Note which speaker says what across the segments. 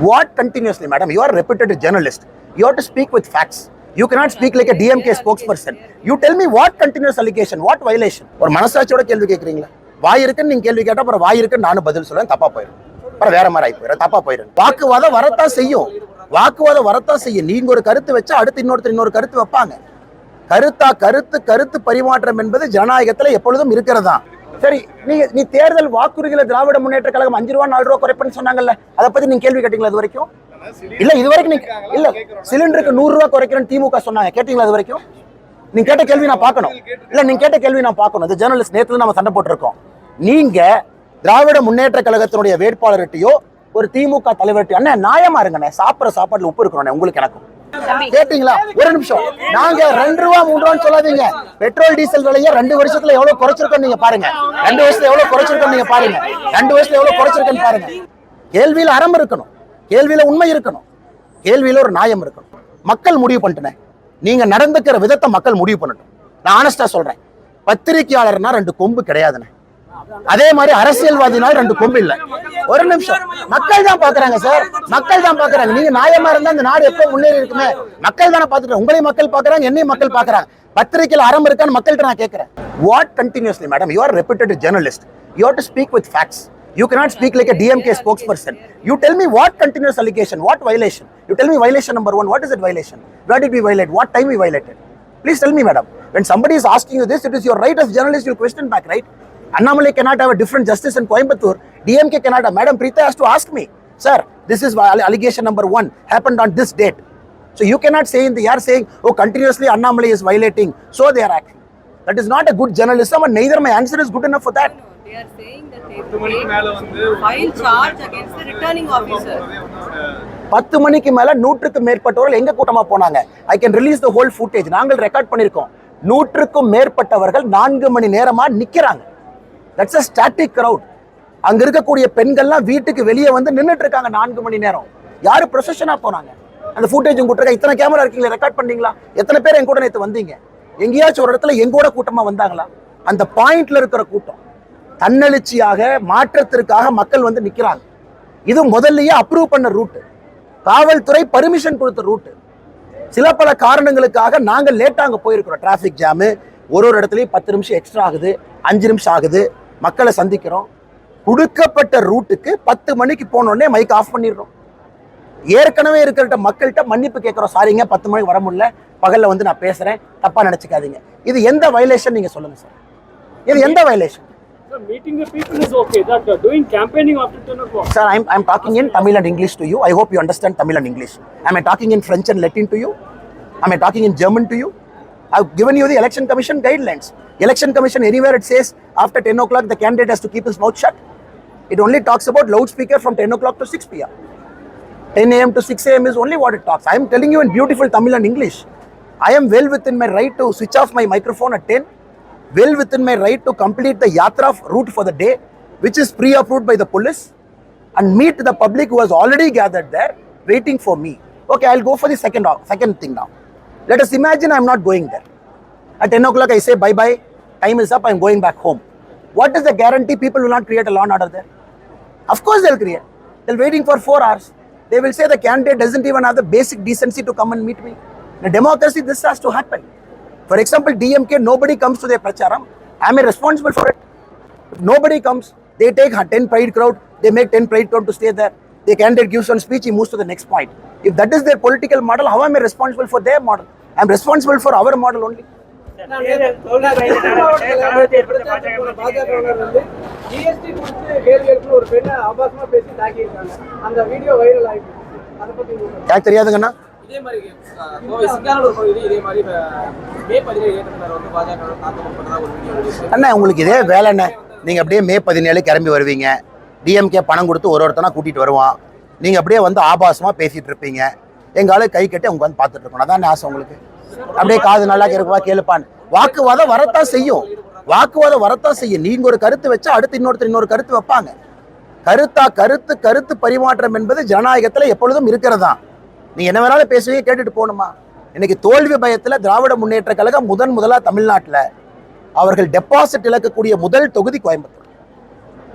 Speaker 1: What continuously, madam? You are a reputed journalist. You have to speak with facts. You cannot speak like a DMK spokesperson. You tell me what continuous allegation, what violation? ஒரு மனசாட்சியோட கேள்வி கேட்குறீங்களா? வாய் இருக்குன்னு நீங்க கேள்வி கேட்டா அப்புறம் வாய் இருக்குன்னு நானும் பதில் சொல்லுவேன், தப்பா போயிடும். அப்புறம் வேற மாதிரி ஆகி போயிடும், தப்பா போயிடும். வாக்குவாதம் வரத்தான் செய்யும். நீங்க ஒரு கருத்து வச்சா அடுத்து இன்னொரு கருத்து வைப்பாங்க. கருத்து பரிமாற்றம் என்பது ஜனநாயகத்துல எப்பொழுதும் இருக்கிறதா. சரி, நீ தேர்தல் வாக்குறுதியில திராவிட முன்னேற்ற கழகம் 5 ரூபா 4 ரூபா குறைப்புன்னு சொன்னாங்கல்ல, அதை பத்தி நீங்க கேள்வி கேட்டீங்களா இது வரைக்கும்? இல்ல, இது வரைக்கும் நீங்க இல்ல சிலிண்டருக்கு 100 ரூபாய் குறைக்கிறேன்னு திமுக சொன்னாங்க, கேட்டீங்களா இது வரைக்கும்? நீங்க கேட்ட கேள்வி நான் பார்க்கணும். இல்ல, நீங்க கேட்ட கேள்வி நான் பார்க்கணும். இது ஜேர்னலிஸ்ட், நேத்துல நம்ம சண்டை போட்டுருக்கோம். நீங்க திராவிட முன்னேற்ற கழகத்தினுடைய வேட்பாளர்கிட்டயோ ஒரு திமுக தலைவர்கிட்ட அண்ணா நியாயமா இருங்கண்ணே, சாப்பிட்ற சாப்பாட்டுல உப்பு இருக்கணும் உங்களுக்கு எனக்கும் கேட்டீங்களா? ஒரு நிமிஷம், நாங்க 2 ரூபா 3 ரூபான்னு சொல்லாதீங்க. பெட்ரோல் டீசல் விலையை 2 வருஷத்துல எவ்வளவு குறைச்சிருக்கோம் நீங்க பாருங்க. 2 வருஷத்துல எவ்வளவு குறைச்சிருக்கோம் நீங்க பாருங்க. 2 வருஷத்துல எவ்வளவு குறைச்சிருக்கோன்னு பாருங்க. கேள்வியில அறம் இருக்கணும், கேள்வியில உண்மை இருக்கணும், கேள்வியில ஒரு நியாயம் இருக்கணும். மக்கள் முடிவு பண்ணிட்டேன், நீங்க நடந்துக்கிற விதத்தை மக்கள் முடிவு பண்ணட்டும். நான் ஆனஸ்டா சொல்றேன், பத்திரிகையாளர்னா 2 கொம்பு கிடையாதுன்னு, அதே மாதிரி அரசியல்வாதினால் 2 கொம்பு இல்ல. ஒரு நிமிஷம், மக்கள் தான் பாக்குறாங்க சார், மக்கள் தான் பாக்குறாங்க. நீங்க நியாயமா இருந்தா இந்த நாடு எப்போ முன்னேறி இருக்குமே, மக்கள் தானே பாத்துட்டு, உங்களையும் மக்கள் பாக்குறாங்க, என்னையும் மக்கள் பாக்குறாங்க. பத்திரிகையில் அறம் இருக்கான்னு மக்கள்கிட்ட நான் கேட்கிறேன். What continuously, madam? You are reputed journalist. You have to speak with facts. You cannot speak like a DMK spokesperson. You tell me what continuous allegation, what violation. You tell me violation number 1. What is that violation? Where did we violate? What time we violated? Please tell me, madam. When somebody is asking you this, it is your right as journalist. You question back, right? Annamalai cannot have a different justice in Coimbatore. DMK cannot have. Madam Preeta has to ask me, sir, this is allegation number 1 happened on this date. So you cannot say in the air saying, oh, continuously Annamalai is violating, so they are acting. That is not a good journalism, and neither my answer is good enough for that.
Speaker 2: They are saying that they file charge against the returning officer.
Speaker 1: 10 மணிக்கு மேல 100க்கும் மேற்பட்டவர்கள் எங்க கூட்டமா போனாங்க. I can release the whole footage. நாங்கள் record பண்ணிருக்கோம். 100க்கும் மேற்பட்டவர்கள் 4 மணி நேரமா நிக்கிறாங்க. That's a static crowd. அங்க இருக்கக்கூடிய பெண்கள்லாம் வீட்டுக்கு வெளியே வந்து நின்னுட்டு இருக்காங்க 4 மணி நேரம். யாரு ப்ரொசஷனா போனாங்க? அந்த ஃபுட்டேஜ் உங்க கிட்ட இத்தனை கேமரா இருக்கீங்களா, ரெக்கார்ட் பண்ணீங்களா? எத்தனை பேர் எங்க கூட நேத்து வந்தீங்க? எங்கேயாச்சும் ஒரு இடத்துல எங்கூட கூட்டமா வந்தாங்களா? அந்த பாயிண்ட்ல இருக்கிற கூட்டம் தன்னெழுச்சியாக மாற்றத்திற்காக மக்கள் வந்து நிக்கிறாங்க. இது முதல்லயே அப்ரூவ் பண்ண ரூட், காவல்துறை பர்மிஷன் கொடுத்த ரூட். சில பல காரணங்களுக்காக நாங்கள் லேட்டா அங்க போயிருக்கிறோம். டிராபிக் ஜாமு, ஒரு இடத்துலயும் 10 நிமிஷம் எக்ஸ்ட்ரா ஆகுது, 5 நிமிஷம் ஆகுது, மக்களை சந்திக்கிறோம். கொடுக்கப்பட்ட ரூட்டுக்கு 10 மணிக்கு போனோடனே மைக் ஆஃப் பண்ணிடுறோம். ஏற்கனவே இருக்கிற மக்கள்கிட்ட மன்னிப்பு கேட்கிறோம், சாரிங்க 10 மணிக்கு வர முடியல, பகல்ல வந்து நான் பேசுறேன், தப்பா நினைச்சுக்காதீங்க. இது எந்த வயலேஷன் நீங்க சொல்லுங்க சார்? இது எந்த violation?
Speaker 3: Sir, meeting the people is okay. That doing campaigning after 10 o'clock.
Speaker 1: Sir, I'm talking in Tamil and English to you. I hope you understand Tamil and English. Am I talking in French and Latin to you? Am I talking in German to you? I've given you the Election Commission guidelines. Election Commission, anywhere it says after 10 o'clock the candidate has to keep his mouth shut. It only talks about loudspeaker from 10 o'clock to 6 p.m. 10 a.m. to 6 a.m. is only what it talks. I am telling you in beautiful Tamil and English. I am well within my right to switch off my microphone at 10. Well within my right to complete the yatra route for the day, which is pre-approved by the police, and meet the public who has already gathered there waiting for me. Okay, I'll go for the second thing now. Let us imagine I'm not going there. At 10 o'clock I say bye-bye, time is up, I'm going back home. What is the guarantee people will not create a law and order there? Of course they'll create. They're waiting for 4 hours. They will say the candidate doesn't even have the basic decency to come and meet me. In a democracy, this has to happen. For example, DMK, nobody comes to their pracharam. Am I responsible for it? If nobody comes, they take 10 pride crowd, they make 10 pride crowd to stay there. The candidate gives one speech, he moves to the next point. If that is their political model, how am I responsible for their model? I am responsible for our model only. எனக்கு தெரியாதுங்கண்ணா. அண்ணா உங்களுக்கு இதே வேலைண்ணே, நீங்க அப்படியே மே 17 கிளம்பி வருவீங்க, DMK பணம் கொடுத்து ஒருத்தனா கூட்டிட்டு வருவான், நீங்க அப்படியே வந்து ஆபாசமா பேசிட்டு இருப்பீங்க, எங்கால கை கட்டி அவங்க வந்து பார்த்துட்டு இருக்கணும். அதான் ஆசை உங்களுக்கு. அப்படியே காது நல்லா கேட்குவா கேளுப்பான். வாக்குவாதம் வரத்தான் செய்யும், நீங்க ஒரு கருத்து வச்சா அடுத்து இன்னொரு கருத்து வைப்பாங்க. கருத்து பரிமாற்றம் என்பது ஜனநாயகத்துல எப்பொழுதும் இருக்கிறதா. நீங்க என்ன வேணாலும் பேசுவீங்க, கேட்டுட்டு போகணுமா? இன்னைக்கு தோல்வி பயத்துல திராவிட முன்னேற்ற கழகம் முதலா தமிழ்நாட்டில் அவர்கள் டெபாசிட் இழக்கக்கூடிய முதல் தொகுதி கோயம்புத்தூர்.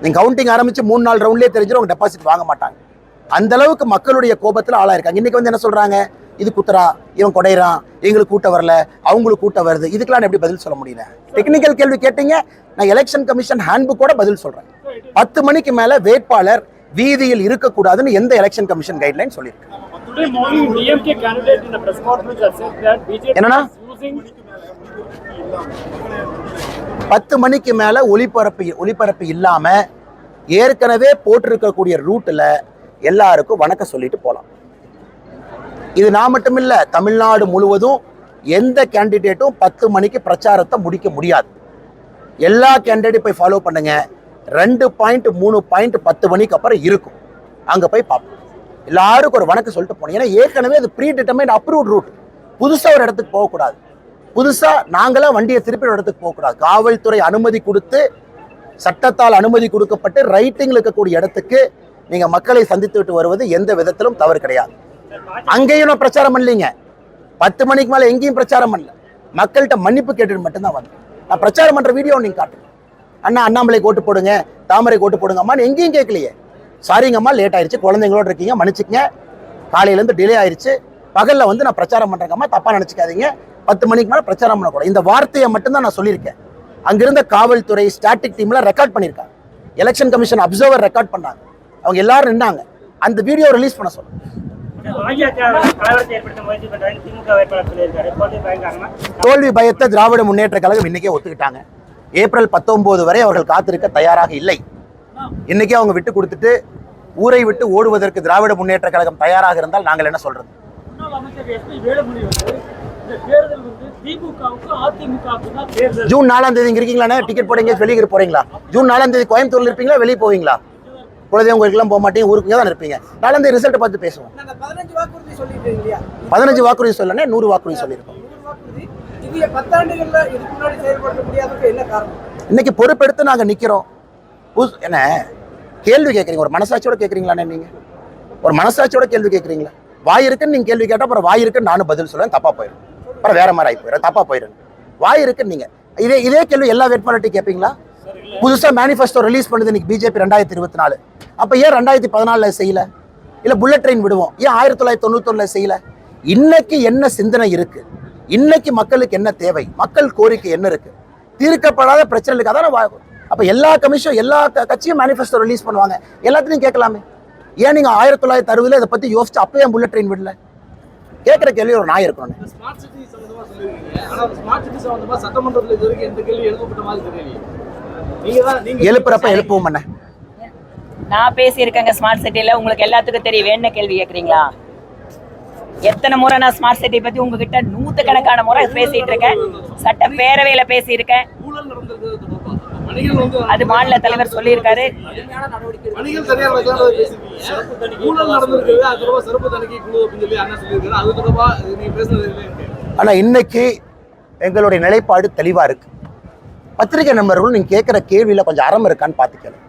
Speaker 1: நீங்க கவுண்டிங் ஆரம்பிச்சு 3-4 ரவுண்ட்லேயே தெரிஞ்சிடும், அவங்க டெபாசிட் வாங்க மாட்டாங்க. அந்த அளவுக்கு மக்களுடைய கோபத்துல ஆளாயிருக்காங்க. இன்னைக்கு வந்து என்ன சொல்றாங்க, இது குத்துறான், இவன் கொடைறான், எங்களுக்கு கூட்ட வரல, அவங்களுக்கு கூட்ட வருது, இதுக்கெல்லாம் எப்படி பதில் சொல்ல முடியல? டெக்னிக்கல் கேள்வி கேட்டீங்க, நான் எலெக்ஷன் கமிஷன் ஹேண்ட்புக்கோட பதில் சொல்றேன். 10 மணிக்கு மேல வேட்பாளர் வீதியில் இருக்கக்கூடாதுன்னு எந்த எலெக்ஷன் கமிஷன் கைட்லைன் சொல்லியிருக்கு? என்னன்னா 10 மணிக்கு மேல ஒளிபரப்பு இல்லாம ஏற்கனவே போட்டிருக்கக்கூடிய ரூட்ல எல்லாருக்கும் வணக்கம் சொல்லிட்டு போலாம். இது நான் மட்டும் இல்ல, தமிழ்நாடு முழுவதும் எந்த கேண்டிடேட்டும் 10 மணிக்கு பிரச்சாரத்தை முடிக்க முடியாது. எல்லா கேண்டிடேட் போய் ஃபாலோ பண்ணுங்க. 2 பாயிண்ட் 3 பாயிண்ட் 10 மணிக்கு அப்புறம் இருக்கும், அங்க போய் பார்ப்போம். எல்லாருக்கும் ஒரு வணக்கம் சொல்லிட்டு போனோம். ஏன்னா ஏற்கனவே அது ப்ரீ டிட்டர்மைன்ட் அப்ரூவ்ட் ரூட். புதுசா ஒரு இடத்துக்கு போகக்கூடாது, புதுசா நாங்களா வண்டியை திருப்பி ஒரு இடத்துக்கு போகக்கூடாது. காவல்துறை அனுமதி கொடுத்து, சட்டத்தால் அனுமதி கொடுக்கப்பட்டு ரைட்டிங்ல இருக்கக்கூடிய இடத்துக்கு நீங்க மக்களை சந்தித்து விட்டு வருவது எந்த விதத்திலும் தவறு கிடையாது. அங்கேயும் நான் பிரச்சாரம் பண்ணலீங்க. 10 மணிக்கு மேல எங்கேயும் பிரச்சாரம் பண்ணல. மக்கள்கிட்ட மன்னிப்பு கேட்டுட்டு மட்டும்தான் வந்தேன். நான் பிரச்சாரம் பண்ற வீடியோ நீங்க காட்டுங்க. அண்ணா அண்ணாமலை ஓட்டு போடுங்க, தாமரை ஓட்டு போடுங்க அம்மா எங்கேயும் கேட்கலையே. சாரிங்கம்மா, லேட் ஆயிடுச்சு, குழந்தைங்களோட இருக்கீங்க, மன்னிச்சுக்கங்க, காலையில இருந்து டிலே ஆயிடுச்சு, பகல்ல வந்து நான் பிரச்சாரம் பண்றேங்கம்மா, தப்பா நினைச்சுக்காதீங்க, 10 மணிக்கு மேல பிரச்சாரம் பண்ணக்கூடாது. இந்த வார்த்தையை மட்டும்தான் நான் சொல்லியிருக்கேன். அங்கிருந்த காவல்துறை ஸ்டாட்டிக் டீம்ல ரெக்கார்ட் பண்ணியிருக்காங்க, எலெக்ஷன் கமிஷன் அப்சர்வர் ரெக்கார்ட் பண்ணாங்க, அவங்க எல்லாரும் நின்னாங்க. அந்த வீடியோ ரிலீஸ் பண்ண சொல்லுங்க. தோல்வி பயத்தை திராவிட முன்னேற்ற கழகம் இன்னைக்கே ஒத்துக்கிட்டாங்க. ஏப்ரல் 19 வரை அவர்கள் காத்திருக்க தயாராக இல்லை. இன்னைக்கே அவங்க விட்டு கொடுத்துட்டு ஊரை விட்டு ஓடுவதற்கு திராவிட முன்னேற்ற கழகம் தயாராக இருந்தால் நாங்கள் என்ன சொல்றது? ஜூன் 4ஆம் தேதி இங்க இருக்கீங்களா? டிக்கெட் போட எங்கேயாச்சும் வெளியே போறீங்களா? ஜூன் 4ஆம் தேதி கோயம்புத்தூர்ல இருப்பீங்களா, வெளியே போவீங்களா? குலதெய்வம் கோயிலுக்குலாம் போக மாட்டீங்க, ஊருக்கு தான் இருப்பீங்க. 4ஆம் தேதி ரிசல்ட் பார்த்து பேசுவோம். 15 வாக்குறுதி சொல்லனே 100 வாக்குறுதி சொல்லியிருக்கோம். இன்னைக்கு பொறுப்பெடுத்து நாங்க நிக்கிறோம். என்ன கேள்வி கேட்குறீங்க? ஒரு மனசாட்சியோட கேட்குறீங்களாண்ணே? நீங்க ஒரு மனசாட்சியோட கேள்வி கேட்குறீங்களா? வாய் இருக்குன்னு நீங்க கேள்வி கேட்டா அப்புறம் வாய் இருக்குன்னு நானும் பதில் சொல்லுவேன், தப்பா போயிடும், அப்புறம் வேற மாதிரி ஆகி போயிடும், தப்பா போயிடும். வாய் இருக்குன்னு நீங்க இதே கேள்வி எல்லா வேட்பாளர்ட்டையும் கேட்பீங்களா? புதுசா மேனிஃபெஸ்டோ ரிலீஸ் பண்ணுது இன்னைக்கு பிஜேபி 2024. அப்ப ஏன் 2014 செய்யல? இல்ல புல்லட் ட்ரெயின் விடுவோம் ஏன் 1991 செய்யல? இன்னைக்கு என்ன சிந்தனை இருக்கு, இன்னைக்கு மக்களுக்கு என்ன தேவை, மக்கள் கோரிக்கை என்ன இருக்கு, தீர்க்கப்படாத பிரச்சனை இருக்கு, அதான. அப்ப எல்லா கமிஷன் எல்லா கட்சியும் மேனிஃபெஸ்டோ ரிலீஸ் பண்ணுவாங்க, எல்லாத்தையும் கேட்கலாமே. ஏன் நீங்க 1960 இதை பத்தி யோசிச்சு அப்பயே புல்லட் ட்ரெயின் விடல? கேட்கிற கேள்வி ஒரு நாய் இருக்கணும். எழுப்புறப்ப எழுப்புவோம். என்ன
Speaker 4: நான் பேசியிருக்கேங்க ஸ்மார்ட் சிட்டில, உங்களுக்கு எல்லாத்துக்கும் தெரியும். என்ன கேள்வி கேட்குறீங்களா? எத்தனை முறை நான் ஸ்மார்ட் சிட்டி பத்தி உங்ககிட்ட 100கணக்கான முறை பேசிட்டு இருக்கேன், சட்டப்பேரவையில பேசியிருக்கேன். அது மாநில தலைவர் சொல்லியிருக்காரு.
Speaker 1: ஆனா இன்னைக்கு எங்களுடைய நிலைப்பாடு தெளிவா இருக்கு. பத்திரிகை நண்பர்கள், நீங்க கேட்கிற கேள்வியில கொஞ்சம் அறம் இருக்கான்னு பாத்துக்கணும்.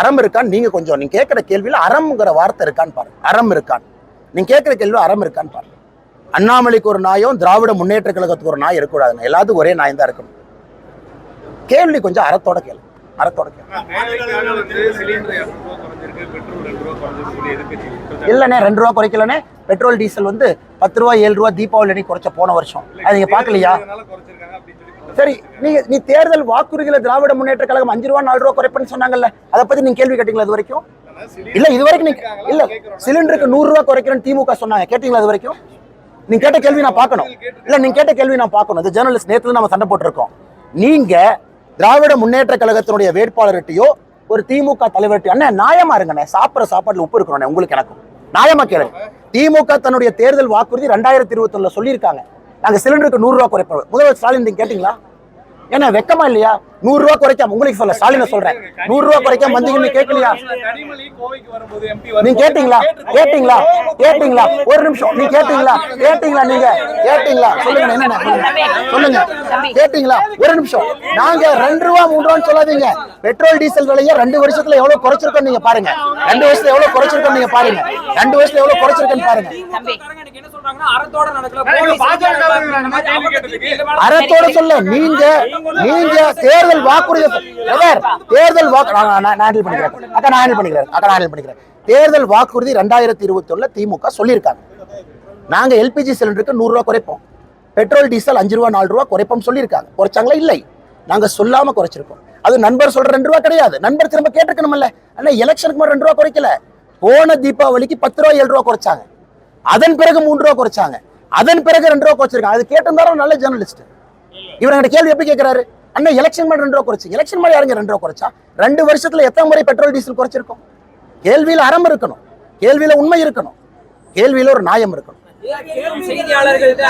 Speaker 1: அறம் இருக்கான்னு நீங்க கொஞ்சம் நீங்க கேட்கிற கேள்வியில அறம்ங்கிற வார்த்தை இருக்கான்னு பாருங்க. அறம் இருக்கான்னு நீங்க கேட்கிற கேள்வி அறம் இருக்கான்னு பாருங்க. அண்ணாமலைக்கு ஒரு நாயும் திராவிட முன்னேற்ற கழகத்துக்கு ஒரு நாய் இருக்கக்கூடாதுங்க, எல்லாத்துக்கும் ஒரே நாய் தான் இருக்கணும். கேள்வி கொஞ்சம் அறத்தோட கேள்வி, அறத்தோட கேள்வி. இல்லண்ணே 2 ரூபா குறைக்கலண்ணே. பெட்ரோல் டீசல் வந்து 10 ரூபா 7 ரூபா தீபாவளி அன்னைக்கு குறைச்ச போன வருஷம், அது நீங்க பாக்கலையா? சரி, நீ தேர்தல் வாக்குறுதியில திராவிட முன்னேற்ற கழகம் 5 ரூபா 4 ரூபா குறைப்பேன்னு சொன்னாங்கல்ல, அதை பத்தி நீங்க கேள்வி கேட்டீங்களா? அது வரைக்கும் இல்ல. இது வரைக்கும் நீங்க இல்ல, சிலிண்டருக்கு 100 ரூபா குறைக்கிறேன்னு திமுக சொன்னாங்க, கேட்டீங்களா? அது வரைக்கும் நீங்க கேட்ட கேள்வி நான் பார்க்கணும். இல்ல, நீங்க கேட்ட கேள்வி நான் பார்க்கணும். இது ஜேர்னலிஸ்ட், நேத்துல நம்ம சண்டை போட்டிருக்கோம். நீங்க திராவிட முன்னேற்ற கழகத்தினுடைய வேட்பாளர்கிட்டயோ ஒரு திமுக தலைவர்கிட்ட அண்ணா நியாயமா இருங்கண்ணே, சாப்பிட்ற சாப்பாடுல உப்பு இருக்கணும் உங்களுக்கு எனக்கும் நியாயமா கேளுங்க. திமுக தன்னுடைய தேர்தல் வாக்குறுதி 2021 சொல்லியிருக்காங்க, நாங்க சிலிண்டருக்கு 100 ரூபா குறைப்போம். முதல்வர் ஸ்டாலின் நீங்க கேட்டீங்களா? ஏன்னா வெக்கமா இல்லையா? 100 ரூபா குறைக்காம உங்களுக்கு சொல்ல, ஸ்டாலின சொல்றேன், 100 ரூபா குறைக்காம வந்தீங்கன்னு கேட்கலையா? நீங்க கேட்டீங்களா? கேட்டீங்களா? கேட்டீங்களா? ஒரு நிமிஷம், நீங்க கேட்டீங்களா? கேட்டீங்களா? நீங்க கேட்டீங்களா? சொல்லுங்க, என்ன சொல்லுங்க, கேட்டீங்களா? ஒரு நிமிஷம். நாங்க 2 ரூபா 3 ரூபான்னு சொல்லாதீங்க. பெட்ரோல் டீசல் விலையை 2 வருஷத்துல எவ்வளவு குறைச்சிருக்கோம் நீங்க பாருங்க. 2 வருஷத்துல எவ்வளவு குறைச்சிருக்கோம் நீங்க பாருங்க. 2 வருஷத்துல எவ்வளவு குறைச்சிருக்கேன்னு பாருங்க. அறத்தோட சொல்ல, நீங்க தேர்தல் தேர்தல் வாக்குறுதி தேர்தல் வாக்கு நான் ஹேண்டில் பண்ணிக்கிறேன் அக்கா, நான் ஹேண்டில் பண்ணிக்கிறேன். தேர்தல் வாக்குறுதி 2021 திமுக சொல்லியிருக்காங்க. நாங்க எல்பிஜி சிலிண்டருக்கு 100 ரூபா குறைப்போம், பெட்ரோல் டீசல் 5 ரூபா 4 ரூபா குறைப்போம் சொல்லியிருக்காங்க. குறைச்சாங்களா? இல்லை. நாங்க சொல்லாம குறைச்சிருக்கோம். அது நண்பர் சொல்ற 2 ரூபா கிடையாது. நண்பர் திரும்ப கேட்டிருக்கணும்ல. ஆனா எலெக்ஷனுக்கு 2 ரூபா குறைக்கல. போன தீபாவளிக்கு 10 ரூபா 7 ரூபா குறைச்சாங்க. அதன் பிறகு 3 ரூபா குறைச்சாங்க. அதன் பிறகு 2 ரூபா குறைச்சிருக்காங்க. அது கேட்டிருந்தாலும் நல்ல ஜேர்னலிஸ்ட். இவங்க கேள்வி எப்படி கேட்கிறாரு? அண்ணா எலெக்ஷன் மாதிரி 2 ரூபா குறைச்சு. எலெக்ஷன் மாதிரி யாருங்க 2 ரூபா குறைச்சா? 2 வருஷத்துல எத்தனை முறை பெட்ரோல் டீசல் குறைச்சிருக்கோம்? கேள்வியில அறம் இருக்கணும், கேள்வியில உண்மை இருக்கணும், கேள்வியில ஒரு நியாயம் இருக்கணும்.
Speaker 5: செய்தியாளர்கள்ட்ட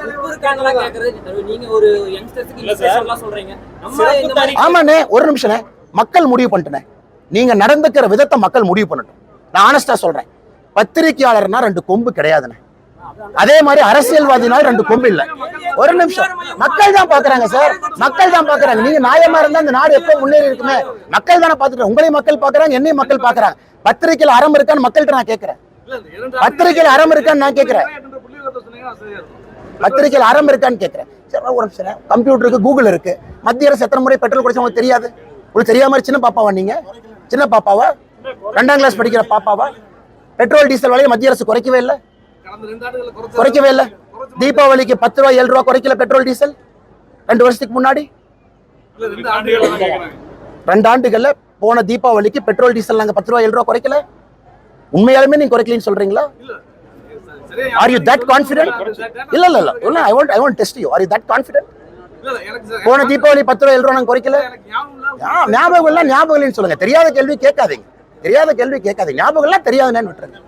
Speaker 5: உப்பு இருக்காங்களா கேக்குறது. நீங்க ஒரு யங்ஸ்டர்ஸ்க்கு இன்ஸ்பிரேஷன்லாம் சொல்றீங்க. நம்ம இந்த மாதிரி
Speaker 1: ஆமாண்ணே, ஒரு நிமிஷம். மக்கள் முடிவு பண்ணிட்டேனே. நீங்க நடந்துக்கிற விதத்தை மக்கள் முடிவு பண்ணட்டும். நான் ஆனஸ்டா சொல்றேன். பத்திரிகையாளர்னா 2 கொம்பு கிடையாதுண்ணே. அதே மாதிரி அரசியல்வாதினா 2 கொம்பு இல்ல. ஒரு நிமிஷம். மக்கள் தான் பாக்குறாங்க சார், மக்கள் தான் பாக்குறாங்க. நீங்க நியாயமா இருந்தா இந்த நாடு எப்போ முன்னேறி இருக்குமே. மக்கள் தானே பாத்துக்கிறாங்க. உங்களையும் மக்கள் பாக்குறாங்க, என்னையும் மக்கள் பாக்குறாங்க. பத்திரிகையில அறம் இருக்கான்னு மக்கள்கிட்ட நான் கேட்கிறேன். பத்திரிகையில அறம் இருக்கான்னு நான் கேட்கிறேன். பத்திரிகையில அறம் இருக்கான்னு கேட்கிறேன். சரி, ஒரு நிமிஷம். கம்ப்யூட்டருக்கு கூகுள் இருக்கு. மத்திய அரசு எத்தனை முறை பெட்ரோல் குறைச்சா உங்களுக்கு தெரியாது? உங்களுக்கு தெரியாம மாதிரி சின்ன பாப்பாவா நீங்க? சின்ன பாப்பாவா? 2ஆம் கிளாஸ் படிக்கிற பாப்பாவா? பெட்ரோல் டீசல் விலையை மத்திய அரசு குறைக்கவே இல்லை, குறைக்கவே இல்லை. தீபாவளிக்கு 10 ரூபா 7 ரூபா குறைக்கல பெட்ரோல் டீசல் 2 வருஷத்துக்கு முன்னாடி. 2 ஆண்டுகள்ல போன தீபாவளிக்கு பெட்ரோல் டீசல் நாங்க 10 ரூபா 7 ரூபா குறைக்கல. உண்மையாலுமே நீங்க குறைக்கலன்னு சொல்றீங்களா? Are you that confident? இல்ல. I want test you. Are you that confident? போன தீபாவளி 10 ரூபா 7 ரூபா நாங்க குறைக்கல. ஞாபகம் இல்ல, ஞாபகம் இல்லைன்னு சொல்லுங்க. தெரியாத கேள்வி கேட்காதீங்க. ஞாபகம் எல்லாம் தெரியாதுன்னு விட்டுருங்க.